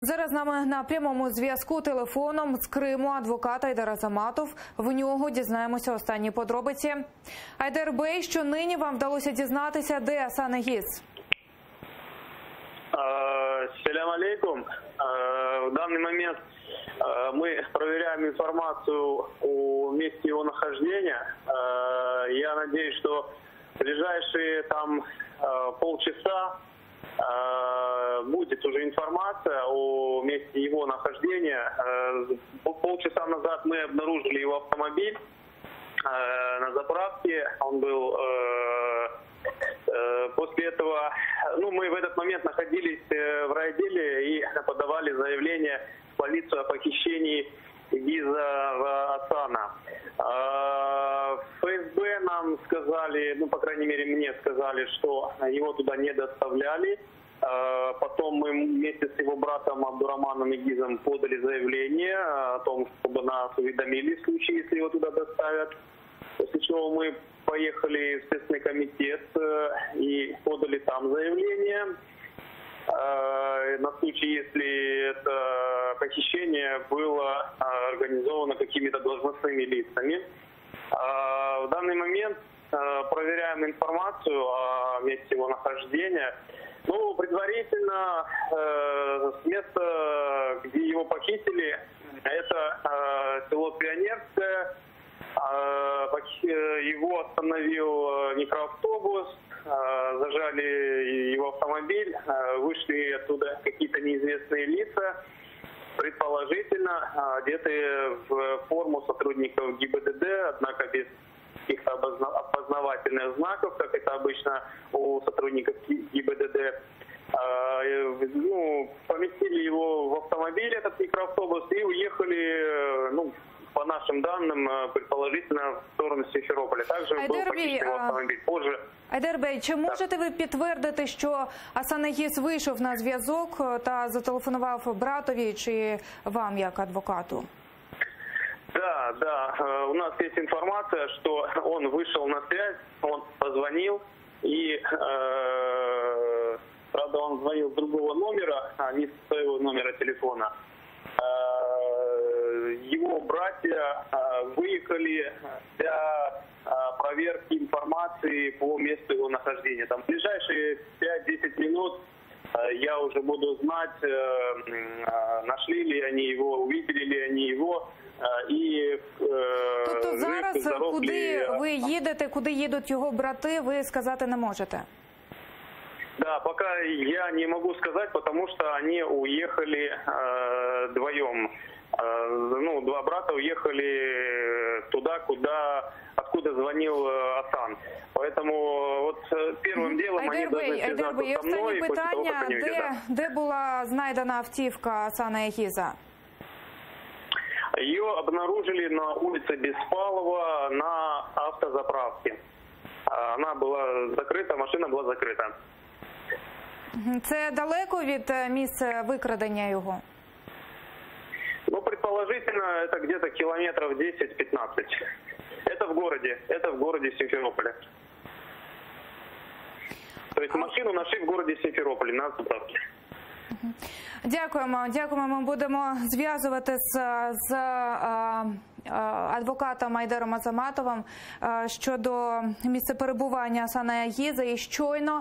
Зараз з нами на прямому зв'язку телефоном з Криму адвокат Айдар Азаматов. В нього дізнаємося останні подробиці. Айдар Бей, що нині вам вдалося дізнатися, де Асан Егиз? Салям алейкум. В данный момент мы проверяем информацию о месте его нахождения. Я надеюсь, что в ближайшие полчаса будет уже информация о месте его нахождения. Полчаса назад мы обнаружили его автомобиль на заправке. Он был после этого, мы в этот момент находились в райотделе и подавали заявление в полицию о похищении Эгиза Асана. ФСБ нам сказали, по крайней мере мне сказали, что его туда не доставляли. Потом мы вместе с его братом Абдураманом Эгизом подали заявление о том, чтобы нас уведомили в случае, если его туда доставят. После чего мы поехали в Следственный комитет и подали там заявление на случай, если это похищение было организовано какими-то должностными лицами. В данный момент проверяем информацию о месте его нахождения. Предварительно с места, где его похитили, это село Пионерское. Его остановил микроавтобус, зажали его автомобиль, вышли оттуда какие-то неизвестные лица, предположительно одетые в форму сотрудников ГИБДД, однако без каких-то опознавательных знаков, как это обычно у сотрудников ГИБДД. Поместили его в автомобиль, этот микроавтобус, и уехали, по нашим данным, предположительно, в сторону Симферополя. Также был похищен автомобиль. Позже... Айдар Бей, чи можете ви підтвердити, що Асан Егиз вийшов на зв'язок та зателефонував братові чи вам, як адвокату? Да. У нас есть информация, что он вышел на связь, он позвонил, и, правда, он звонил с другого номера, а не с своего номера телефона. Его братья выехали для проверки информации по месту его нахождения. Там в ближайшие 5-10 минут я уже буду знать, нашли ли они его, увидели ли они его. Тобто зараз, куди ви їдете, куди їдуть його брати, ви сказати не можете? Да, пока я не могу сказать, потому что они уехали вдвоем. Два брата уехали туда, откуда звонил Асан. Поэтому первым делом они должны связаться со мной после того, как они увидят. Де була знайдена автівка Асана Егиза? Ее обнаружили на улице Беспалова на автозаправке. Она была закрыта, машина была закрыта. Це далеко від місця викрадення його? Предположительно, это где-то километров 10-15. Это в городе Симферополе. То есть машину нашли в городе Симферополе на заправке. Дякуємо. Ми будемо зв'язуватись з адвокатом Айдаром Азаматовим щодо місця перебування Асана Егиза. І щойно